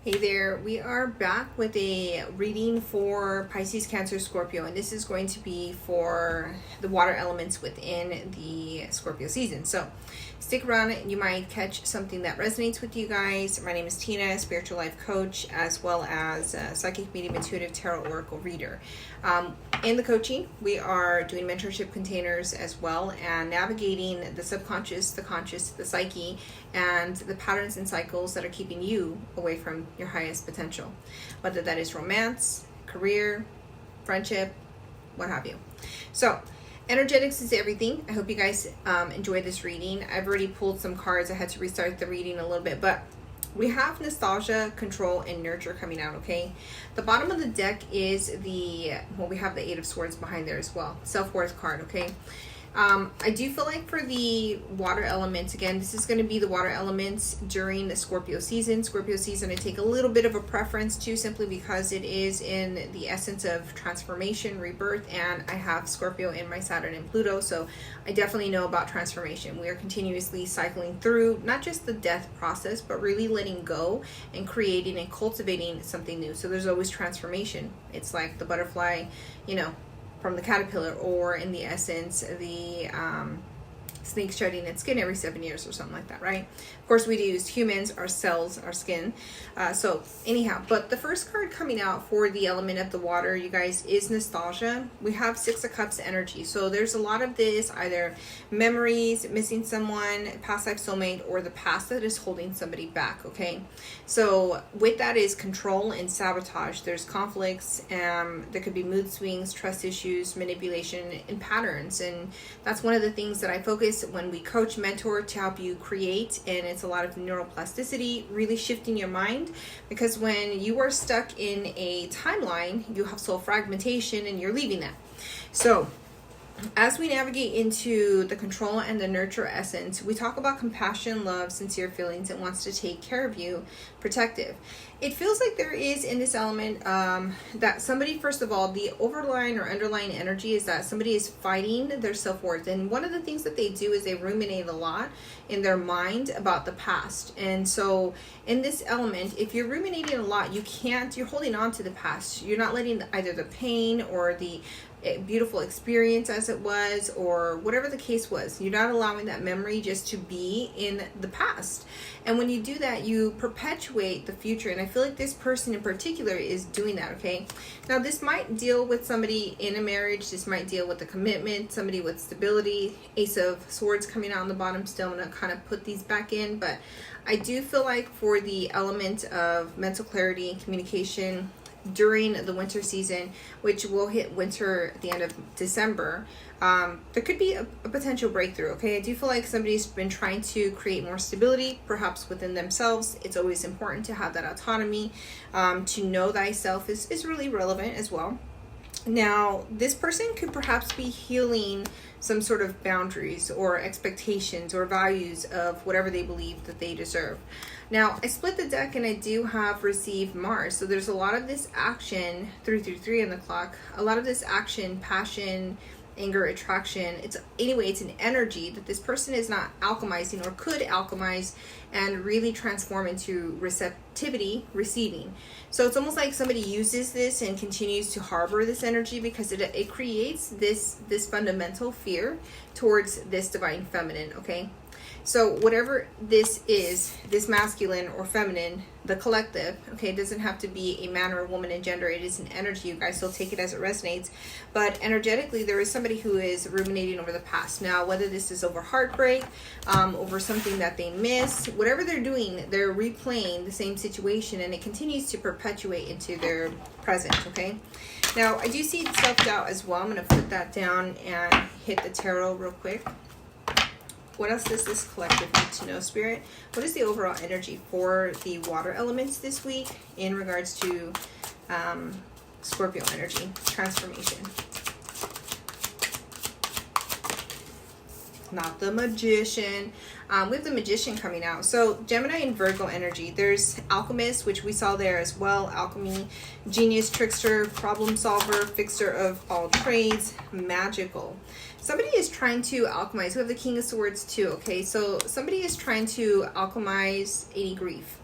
Hey there, we are back with a reading for Pisces, Cancer, Scorpio, and this is going to be for the water elements within the Scorpio season. So stick around, you might catch something that resonates with you guys. My name is Tina, spiritual life coach, as well as a psychic medium, intuitive tarot oracle reader. In the coaching, we are doing mentorship containers as well, and navigating the subconscious, the conscious, the psyche, and the patterns and cycles that are keeping you away from your highest potential, whether that is romance, career, friendship, what have you. So energetics is everything. I hope you guys enjoyed this reading. I've already pulled some cards. I had to restart the reading a little bit, but we have nostalgia, control, and nurture coming out, okay? The bottom of the deck is we have the Eight of Swords behind there as well. Self-worth card, okay? I do feel like for the water elements, again, this is going to be the water elements during the Scorpio season. Scorpio season, I take a little bit of a preference to, simply because it is in the essence of transformation, rebirth, and I have Scorpio in my Saturn and Pluto, so I definitely know about transformation. We are continuously cycling through not just the death process, but really letting go and creating and cultivating something new. So there's always transformation. It's like the butterfly, from the caterpillar, or in the essence, the snake shedding its skin every 7 years or something like that, right? Of course, we use humans, our cells, our skin. So anyhow, but the first card coming out for the element of the water, you guys, is nostalgia. We have Six of Cups energy. So there's a lot of this, either memories, missing someone, past life soulmate, or the past that is holding somebody back, okay? So with that is control and sabotage. There's conflicts, there could be mood swings, trust issues, manipulation, and patterns. And that's one of the things that I focus when we coach, mentor, to help you create. And it's a lot of neuroplasticity, really shifting your mind, because when you are stuck in a timeline, you have soul fragmentation and you're leaving that. So as we navigate into the control and the nurture essence, we talk about compassion, love, sincere feelings, and wants to take care of you, protective. It feels like there is in this element that somebody, first of all, the overlying or underlying energy is that somebody is fighting their self-worth. And one of the things that they do is they ruminate a lot in their mind about the past. And so in this element, if you're ruminating a lot, you're holding on to the past. You're not letting either the pain or the beautiful experience as it was, or whatever the case was, you're not allowing that memory just to be in the past. And when you do that, you perpetuate the future. And I feel like this person in particular is doing that, okay? Now, this might deal with somebody in a marriage. This might deal with a commitment, somebody with stability. Ace of Swords coming out on the bottom still. I'm going to kind of put these back in, but I do feel like for the element of mental clarity and communication during the winter season, which will hit winter at the end of December, there could be a potential breakthrough, okay? I do feel like somebody's been trying to create more stability, perhaps within themselves. It's always important to have that autonomy. To know thyself is really relevant as well. Now, this person could perhaps be healing some sort of boundaries or expectations or values of whatever they believe that they deserve. Now, I split the deck and I do have Receive Mars. So there's a lot of this action, 333 on the clock, a lot of this action, passion, anger, attraction. It's an energy that this person is not alchemizing or could alchemize and really transform into receptivity, receiving. So it's almost like somebody uses this and continues to harbor this energy because it creates this fundamental fear towards this divine feminine, okay? So whatever this is, this masculine or feminine, the collective, okay, it doesn't have to be a man or a woman in gender. It is an energy, you guys, so take it as it resonates. But energetically, there is somebody who is ruminating over the past. Now, whether this is over heartbreak, over something that they miss, whatever they're doing, they're replaying the same situation, and it continues to perpetuate into their present, okay? Now, I do see self-doubt as well. I'm going to put that down and hit the tarot real quick. What else does this collective need to know, Spirit? What is the overall energy for the water elements this week in regards to Scorpio energy, transformation? Not the Magician. We have the Magician coming out. So Gemini and Virgo energy. There's Alchemist, which we saw there as well. Alchemy, Genius, Trickster, Problem Solver, Fixer of all trades, Magical. Somebody is trying to alchemize. We have the King of Swords too, okay? So somebody is trying to alchemize any grief.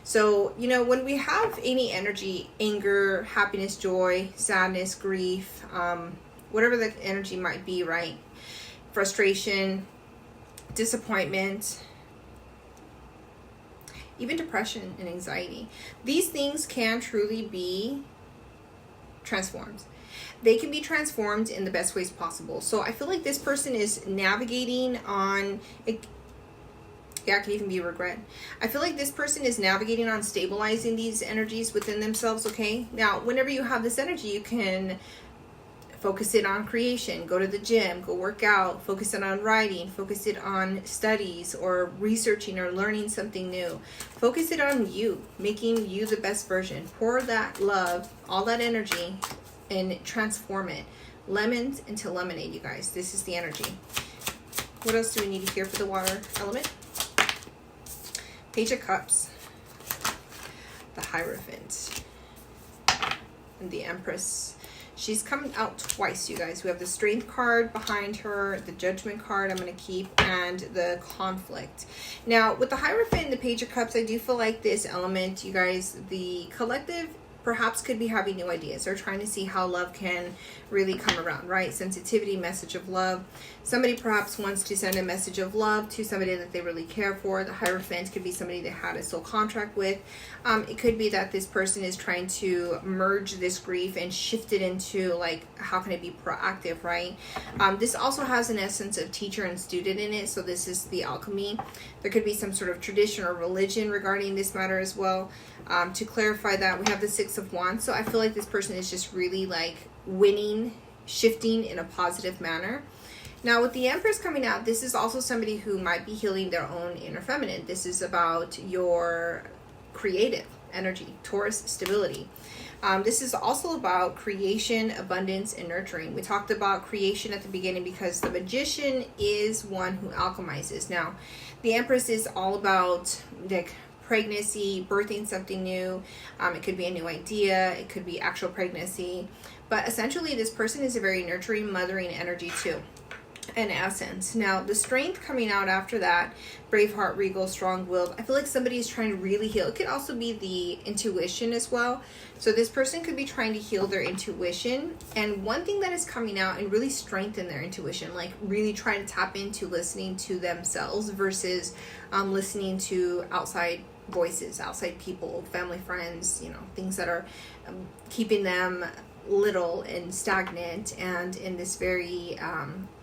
So, you know, when we have any energy, anger, happiness, joy, sadness, grief, whatever the energy might be, right? Frustration, disappointment, even depression and anxiety. These things can truly be transformed. They can be transformed in the best ways possible. So I feel like this person is navigating on, it could even be regret. I feel like this person is navigating on stabilizing these energies within themselves, okay? Now, whenever you have this energy, you can focus it on creation, go to the gym, go work out, focus it on writing, focus it on studies or researching or learning something new. Focus it on you, making you the best version. Pour that love, all that energy, and transform it. Lemons into lemonade, you guys. This is the energy. What else do we need to hear for the water element? Page of Cups, the Hierophant, and the Empress. She's coming out twice, you guys. We have the Strength card behind her, the Judgment card I'm going to keep, and the Conflict. Now, with the Hierophant and the Page of Cups, I do feel like this element, you guys, the collective perhaps could be having new ideas or trying to see how love can really come around, right? Sensitivity, message of love. Somebody perhaps wants to send a message of love to somebody that they really care for. The Hierophant could be somebody they had a soul contract with. It could be that this person is trying to merge this grief and shift it into, like, how can it be proactive, right? This also has an essence of teacher and student in it. So this is the Alchemy. There could be some sort of tradition or religion regarding this matter as well. To clarify that, we have the Six of Wands. So I feel like this person is just really like winning, shifting in a positive manner. Now with the Empress coming out, this is also somebody who might be healing their own inner feminine. This is about your creative energy, Taurus stability. This is also about creation, abundance, and nurturing. We talked about creation at the beginning because the Magician is one who alchemizes. Now, the Empress is all about like pregnancy, birthing something new. It could be a new idea. It could be actual pregnancy. But essentially, this person is a very nurturing, mothering energy too, in essence. Now, the Strength coming out after that, Braveheart, Regal, Strong-willed. I feel like somebody is trying to really heal. It could also be the intuition as well. So this person could be trying to heal their intuition. And one thing that is coming out and really strengthen their intuition, like really try to tap into listening to themselves versus listening to outside voices, outside people, family, friends, you know, things that are keeping them little and stagnant and in this very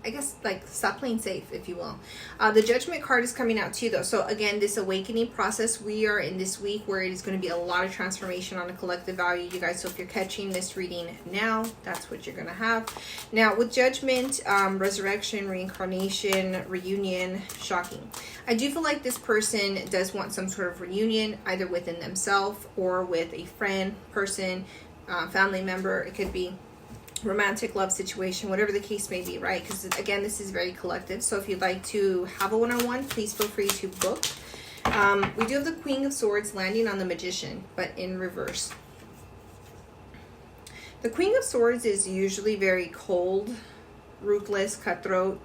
I guess like stop playing safe, if you will. The Judgment card is coming out too though. So again, this awakening process, we are in this week where it is going to be a lot of transformation on a collective value, you guys. So if you're catching this reading now, that's what you're going to have. Now with Judgment, resurrection, reincarnation, reunion, shocking. I do feel like this person does want some sort of reunion, either within themselves or with a friend, person, family member. It could be romantic love situation, whatever the case may be, right? Because again, this is very collective. So if you'd like to have a one-on-one, please feel free to book. We do have the Queen of Swords landing on the Magician, but in reverse. The Queen of Swords is usually very cold, ruthless, cutthroat,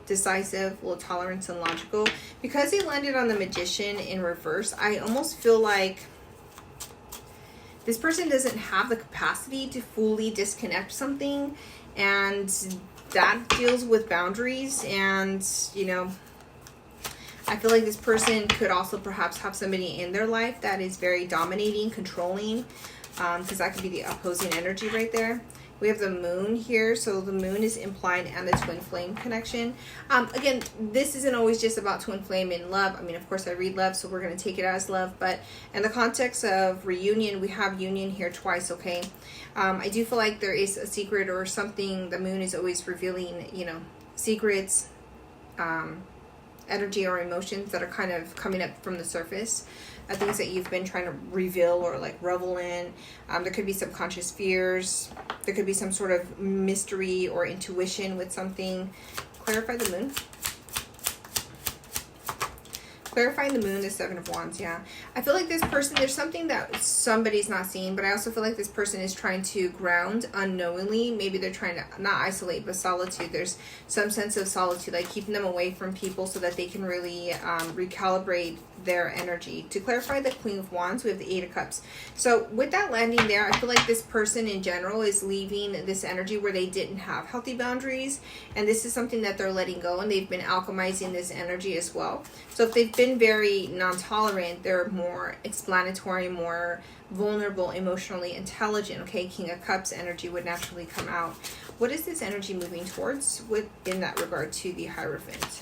decisive, low tolerance, and logical. Because he landed on the Magician in reverse, I almost feel like this person doesn't have the capacity to fully disconnect something, and that deals with boundaries. And, you know, I feel like this person could also perhaps have somebody in their life that is very dominating, controlling, because that could be the opposing energy right there. We have the Moon here, so the Moon is implied, and the Twin Flame connection. Again, this isn't always just about Twin Flame in love. I mean, of course, I read love, so we're going to take it as love. But in the context of reunion, we have union here twice, okay? I do feel like there is a secret or something. The Moon is always revealing, you know, secrets, energy or emotions that are kind of coming up from the surface. Things that you've been trying to reveal or like revel in. There could be subconscious fears. There could be some sort of mystery or intuition with something. Clarify the Moon. Clarifying the moon, the Seven of Wands, yeah. I feel like this person, there's something that somebody's not seeing, but I also feel like this person is trying to ground unknowingly. Maybe they're trying to, not isolate, but solitude. There's some sense of solitude, like keeping them away from people so that they can really recalibrate their energy. To clarify the Queen of Wands, we have the Eight of Cups. So with that landing there, I feel like this person in general is leaving this energy where they didn't have healthy boundaries, and this is something that they're letting go, and they've been alchemizing this energy as well. So if they've been very non-tolerant, they're more explanatory, more vulnerable, emotionally intelligent. Okay, King of Cups energy would naturally come out. What is this energy moving towards in that regard to the Hierophant?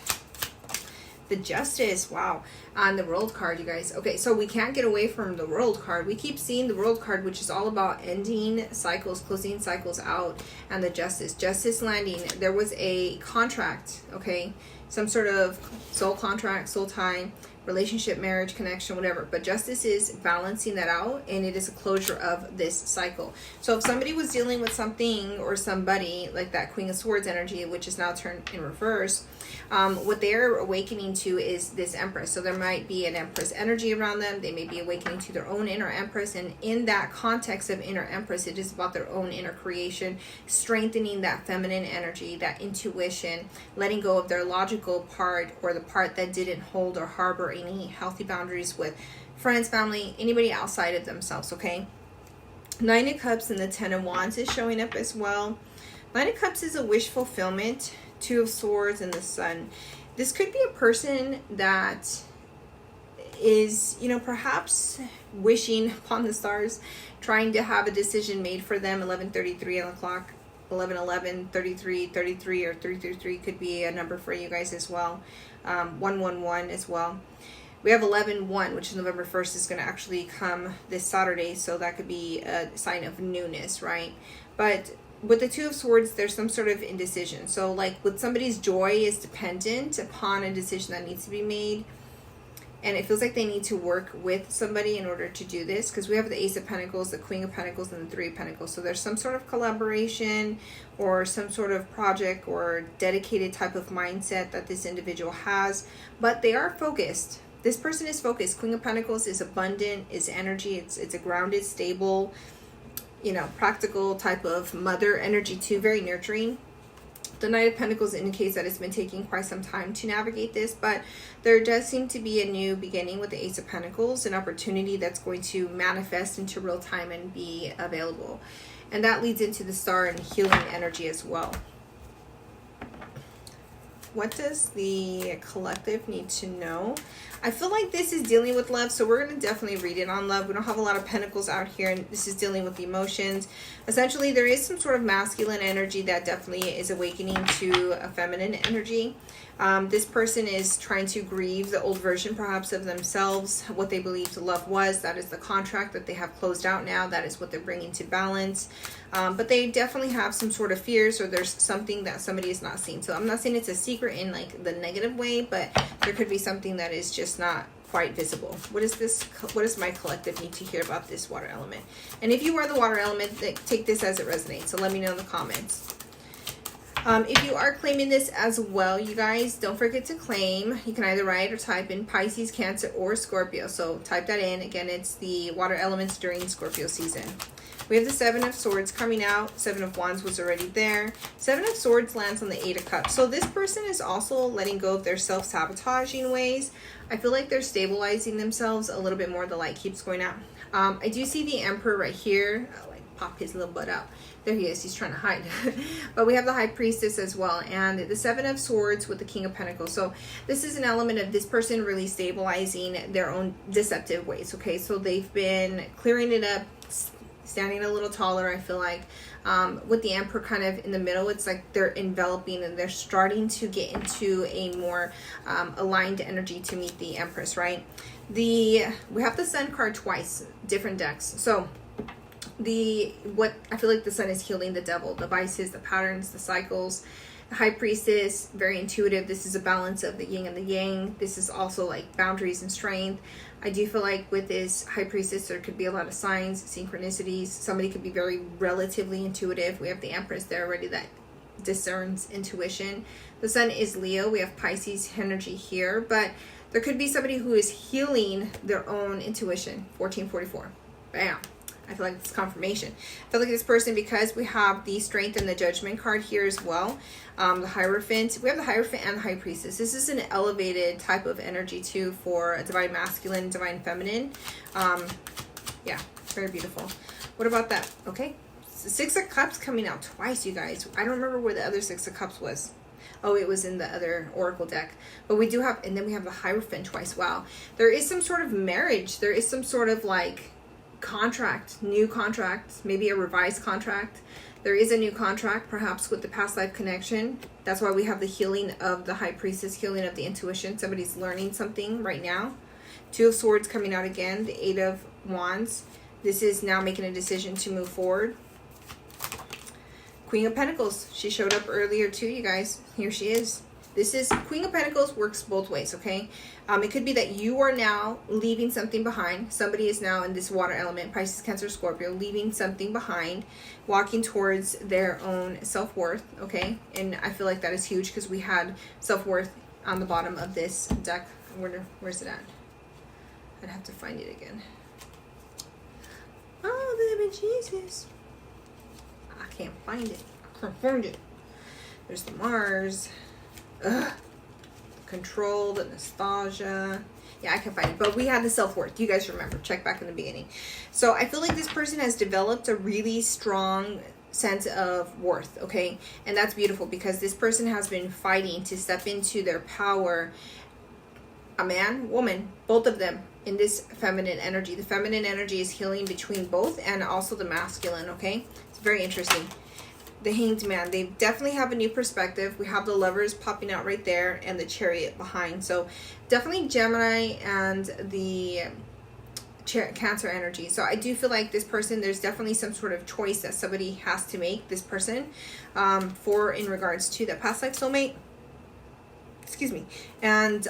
The Justice, wow, on the World card, you guys. Okay, so we can't get away from the World card. We keep seeing the World card, which is all about ending cycles, closing cycles out, and the Justice landing. There was a contract, okay, some sort of soul contract, soul tie, relationship, marriage, connection, whatever. But Justice is balancing that out, and it is a closure of this cycle. So if somebody was dealing with something or somebody like that Queen of Swords energy, which is now turned in reverse, what they're awakening to is this Empress. So there might be an Empress energy around them. They may be awakening to their own inner Empress. And in that context of inner Empress, it is about their own inner creation, strengthening that feminine energy, that intuition, letting go of their logical part, or the part that didn't hold or harbor any healthy boundaries with friends, family, anybody outside of themselves, okay? Nine of Cups and the Ten of Wands is showing up as well. Nine of Cups is a wish fulfillment. Two of Swords and the Sun. This could be a person that is, you know, perhaps wishing upon the stars, trying to have a decision made for them. 11:33 on the clock, 11:11, 33, 33, or 333 could be a number for you guys as well. 111 as well. We have 11-1, which is November 1st, is going to actually come this Saturday, so that could be a sign of newness, right? But with the Two of Swords, there's some sort of indecision. So like with somebody's joy is dependent upon a decision that needs to be made. And it feels like they need to work with somebody in order to do this, because we have the Ace of Pentacles, the Queen of Pentacles, and the Three of Pentacles. So there's some sort of collaboration or some sort of project or dedicated type of mindset that this individual has. But they are focused. This person is focused. Queen of Pentacles is abundant, is energy. It's a grounded, stable, you know, practical type of mother energy too, very nurturing. The Knight of Pentacles indicates that it's been taking quite some time to navigate this, but there does seem to be a new beginning with the Ace of Pentacles, an opportunity that's going to manifest into real time and be available. And that leads into the Star and healing energy as well. What does the collective need to know? I feel like this is dealing with love, so we're going to definitely read it on love. We don't have a lot of pentacles out here, and this is dealing with the emotions. Essentially, there is some sort of masculine energy that definitely is awakening to a feminine energy. This person is trying to grieve the old version, perhaps, of themselves, what they believed love was. That is the contract that they have closed out now. That is what they're bringing to balance. But they definitely have some sort of fears, or there's something that somebody is not seeing. So I'm not saying it's a secret in like the negative way, but there could be something that is just not quite visible. What is this? What does my collective need to hear about this water element? And if you are the water element, take this as it resonates. So let me know in the comments. If you are claiming this as well, you guys, don't forget to claim. You can either write or type in Pisces, Cancer, or Scorpio. So type that in. Again, it's the water elements during Scorpio season. We have the Seven of Swords coming out. Seven of Wands was already there. Seven of Swords lands on the Eight of Cups. So this person is also letting go of their self-sabotaging ways. I feel like they're stabilizing themselves a little bit more. The light keeps going out. I do see the Emperor right here. I'll like pop his little butt out. There he is. He's trying to hide. But we have the High Priestess as well. And the Seven of Swords with the King of Pentacles. So this is an element of this person really stabilizing their own deceptive ways. Okay, so they've been clearing it up, standing a little taller, I feel like. With the Emperor kind of in the middle, it's like they're enveloping and they're starting to get into a more aligned energy to meet the Empress, right? We have the Sun card twice, different decks. So what I feel like the Sun is healing the devil, the vices, the patterns, the cycles. The High Priestess, very intuitive. This is a balance of the yin and the yang. This is also like boundaries and strength. I do feel like with this High Priestess, there could be a lot of signs, synchronicities. Somebody could be very relatively intuitive. We have the Empress there already that discerns intuition. The Sun is Leo. We have Pisces energy here, but There could be somebody who is healing their own intuition. 1444. Bam. I feel like it's confirmation. I feel like this person, because we have the Strength and the Judgment card here as well, the Hierophant. We have the Hierophant and the High Priestess. This is an elevated type of energy too for a Divine Masculine, Divine Feminine. Yeah, very beautiful. What about that? Okay. Six of Cups coming out twice, you guys. I don't remember where the other Six of Cups was. Oh, it was in the other Oracle deck. But we do have, and then we have the Hierophant twice. Wow. There is some sort of marriage. There is some sort of like contract, new contract, maybe a revised contract. There is a new contract, perhaps with the past life connection. That's why we have the healing of the High Priestess, healing of the intuition. Somebody's learning something right now. Two of Swords coming out again, the Eight of Wands. This is now making a decision to move forward. Queen of Pentacles. She showed up earlier too, you guys. Here she is. This is Queen of Pentacles, works both ways, okay? It could be that you are now leaving something behind. Somebody is now in this water element, Pisces, Cancer, Scorpio, leaving something behind, walking towards their own self-worth, okay? And I feel like that is huge because we had self-worth on the bottom of this deck. Where's it at? I'd have to find it again. Oh, baby Jesus. I can't find it. I can't find it. There's the Mars. Ugh. Control, the nostalgia. Yeah, I can find it. But we had the self-worth. You guys remember. Check back in the beginning. So I feel like this person has developed a really strong sense of worth, okay? And that's beautiful because this person has been fighting to step into their power. A man, woman, both of them in this feminine energy. The feminine energy is healing between both and also the masculine, okay? It's very interesting. The Hanged Man, they definitely have a new perspective. We have the Lovers popping out right there and the Chariot behind. So definitely Gemini and the Cancer energy. So I do feel like this person, there's definitely some sort of choice that somebody has to make, this person, for in regards to that past life soulmate. Excuse me. And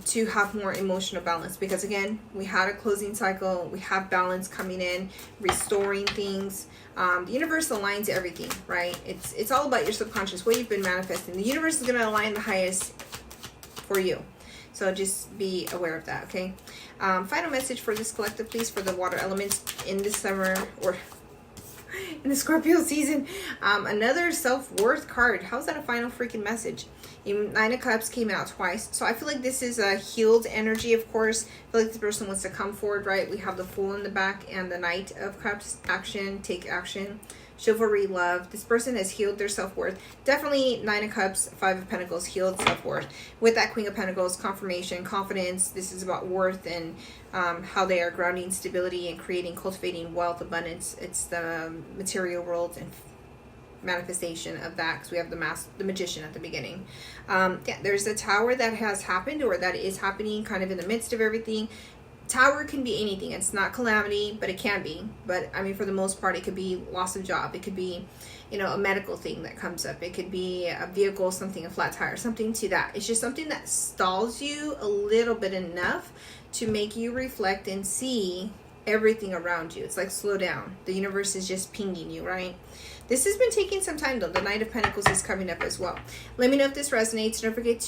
to have more emotional balance, because again, we had a closing cycle, we have balance coming in, restoring things. The universe aligns everything, right? It's all about your subconscious, what you've been manifesting. The universe is going to align the highest for you. So just be aware of that, okay? Final message for this collective, please, for the water elements in this summer, or in the Scorpio season. Another self-worth card. How's that a final freaking message? Nine of Cups came out twice. So I feel like this is a healed energy, of course. I feel like this person wants to come forward, right? We have the Fool in the back and the Knight of Cups. Action, take action. Chivalry, love. This person has healed their self-worth. Definitely Nine of Cups, Five of Pentacles, healed self-worth. With that Queen of Pentacles, confirmation, confidence. This is about worth and how they are grounding stability and creating, cultivating wealth, abundance. It's the material world and manifestation of that, because we have the Magician at the beginning. Yeah, there's a Tower that has happened, or that is happening kind of in the midst of everything. Tower can be anything. It's not calamity, but it can be. But I mean, for the most part, it could be loss of job. It could be, you know, a medical thing that comes up. It could be a vehicle, something, a flat tire, something to that. It's just something that stalls you a little bit enough to make you reflect and see everything around you. It's like, slow down. The universe is just pinging you, right? This has been taking some time though. The Knight of Pentacles is coming up as well. Let me know if this resonates. Don't forget to